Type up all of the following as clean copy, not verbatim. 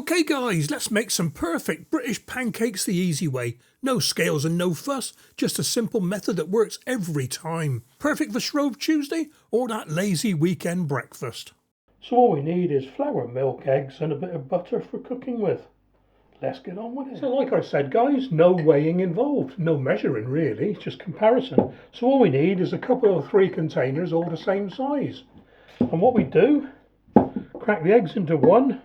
Okay guys, let's make some perfect British pancakes the easy way. No scales and no fuss, just a simple method that works every time. Perfect for Shrove Tuesday or that lazy weekend breakfast. So all we need is flour, milk, eggs and a bit of butter for cooking with. Let's get on with it. So like I said guys, no weighing involved, no measuring really, it's just comparison. So all we need is a couple of 3 containers all the same size. And what we do, crack the eggs into one.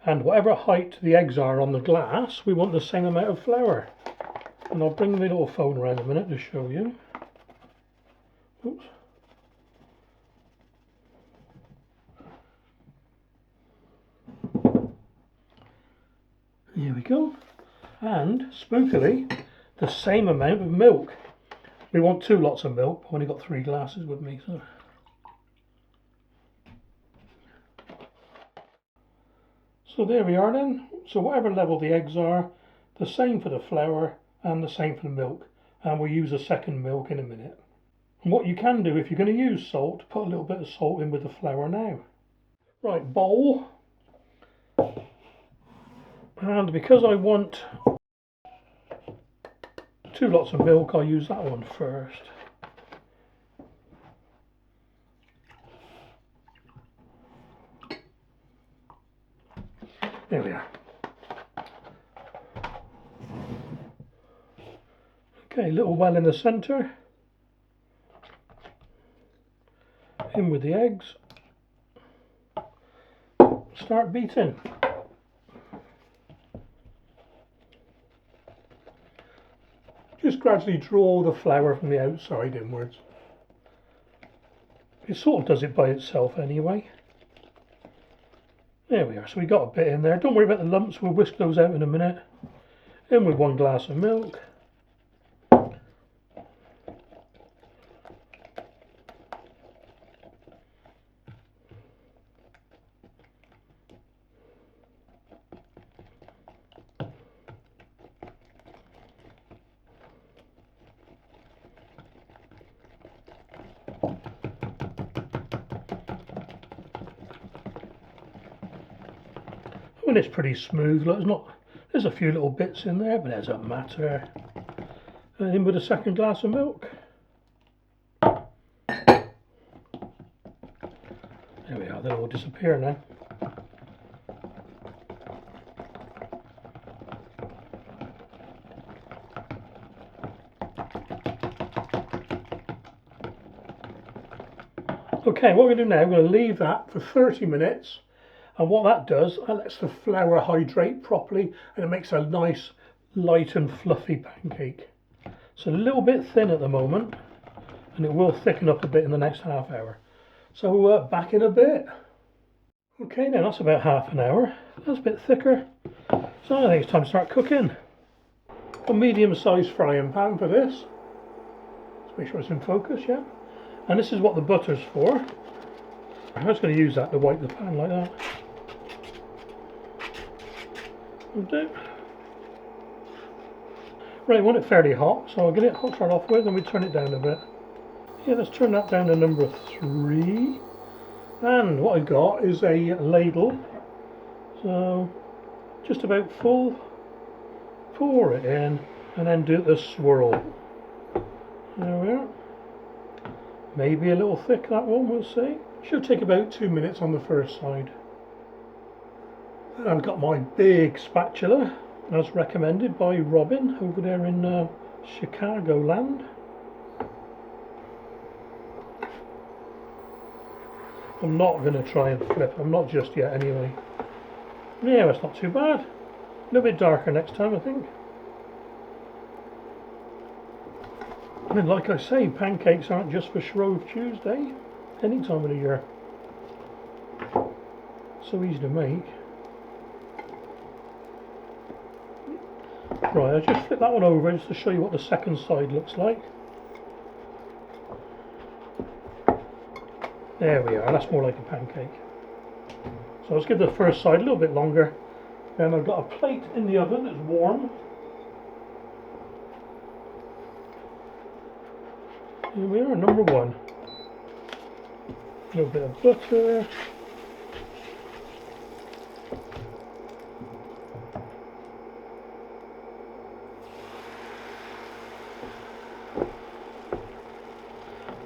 And whatever height the eggs are on the glass, we want the same amount of flour. And I'll bring the little phone around a minute to show you. Oops. Here we go. And, spookily, the same amount of milk. We want 2 lots of milk. I've only got 3 glasses with me. So there we are then. So whatever level the eggs are, the same for the flour and the same for the milk. And we'll use a second milk in a minute. And what you can do, if you're going to use salt, put a little bit of salt in with the flour now. Right, bowl. And because I want 2 lots of milk, I'll use that one first. There we are. Okay, little well in the centre. In with the eggs. Start beating. Just gradually draw the flour from the outside inwards. It sort of does it by itself anyway. There we are, so we got a bit in there. Don't worry about the lumps, we'll whisk those out in a minute. In with 1 glass of milk. Well, it's pretty smooth. There's a few little bits in there, but it doesn't matter. And in with a 2nd glass of milk. There we are, they'll all disappear now. Okay, what we're going to do now, we're going to leave that for 30 minutes. And what that does, that lets the flour hydrate properly and it makes a nice light and fluffy pancake. It's a little bit thin at the moment and it will thicken up a bit in the next half hour. So back in a bit. Okay, now that's about half an hour. That's a bit thicker. So I think it's time to start cooking. A medium-sized frying pan for this. Let's make sure it's in focus, yeah. And this is what the butter's for. I'm just going to use that to wipe the pan like that. Right, I want it fairly hot, so I'll get it hot to start off with and we turn it down a bit. Yeah, let's turn that down to number 3. And what I've got is a ladle, so just about full. Pour it in and then do the swirl. There we are. Maybe a little thick, that one, we'll see. Should take about 2 minutes on the first side. I've got my big spatula, as recommended by Robin over there in Chicagoland. I'm not going to try and flip, I'm not just yet anyway. Yeah, that's not too bad. A little bit darker next time, I think. I mean, like I say, pancakes aren't just for Shrove Tuesday, any time of the year. So easy to make. Right, I'll just flip that one over just to show you what the second side looks like. There we are, that's more like a pancake. So let's give the first side a little bit longer. Then I've got a plate in the oven that's warm. Here we are, number one. A little bit of butter.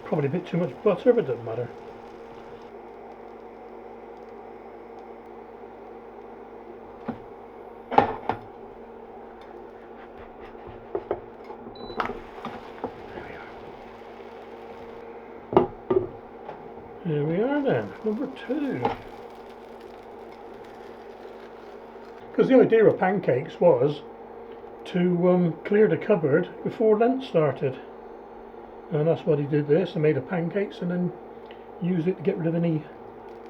Probably a bit too much butter, but it doesn't matter. Here we are then, number two. Because the idea of pancakes was to clear the cupboard before Lent started. And that's why he did this, and made the pancakes and then used it to get rid of any,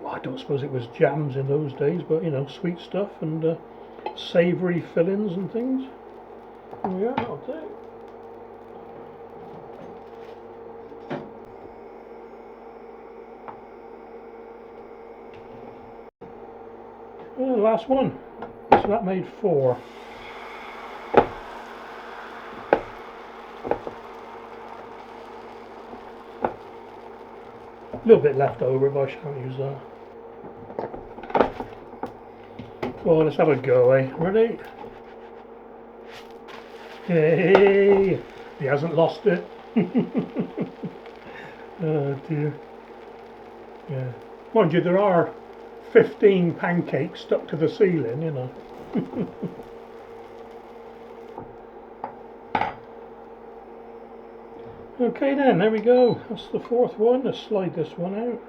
well, I don't suppose it was jams in those days, but you know, sweet stuff and savoury fillings and things. Here we are, that'll do. And the last one. So that made four. A little bit left over, but I shan't use that. Well, let's have a go, eh? Ready? Hey! He hasn't lost it. Oh dear. Yeah. Mind you, there are 15 pancakes stuck to the ceiling, you know. Okay then, there we go. That's the fourth one. Let's slide this one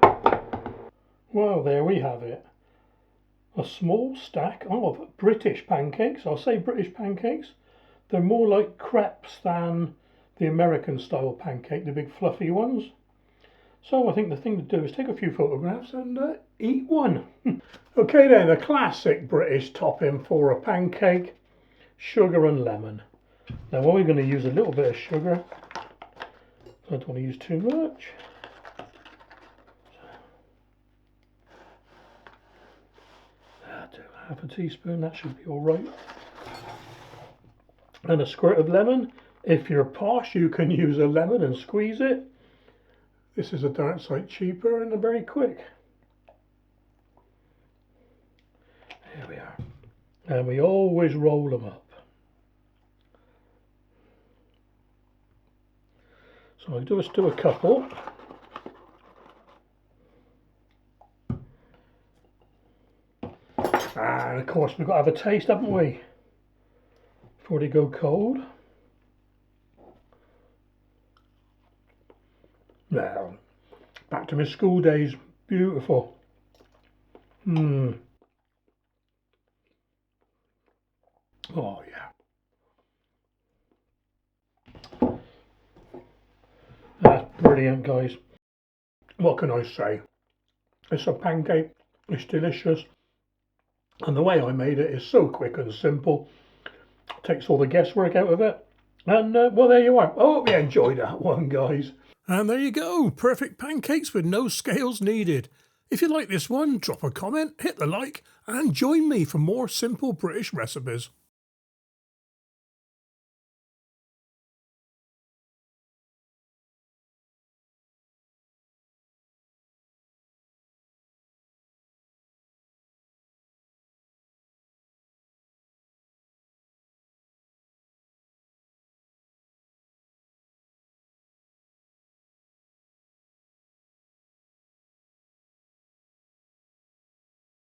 out. Well, there we have it. A small stack of British pancakes. I'll say British pancakes. They're more like crepes than the American style pancake, the big fluffy ones. So I think the thing to do is take a few photographs and eat one. Okay then, a classic British topping for a pancake, sugar and lemon. Now we're going to use a little bit of sugar. I don't want to use too much. I'll do half a teaspoon, that should be alright. And a squirt of lemon. If you're posh, you can use a lemon and squeeze it. This is a darn sight cheaper and very quick. There we are. And we always roll them up. So I'll just do a couple. And of course we've got to have a taste, haven't we? Before they go cold. Now, back to my school days. Beautiful. Oh yeah. That's brilliant, guys. What can I say? It's a pancake. It's delicious. And the way I made it is so quick and simple. Takes all the guesswork out of it. And, well, there you are. I hope you enjoyed that one, guys. And there you go, perfect pancakes with no scales needed. If you like this one, drop a comment, hit the like, and join me for more simple British recipes.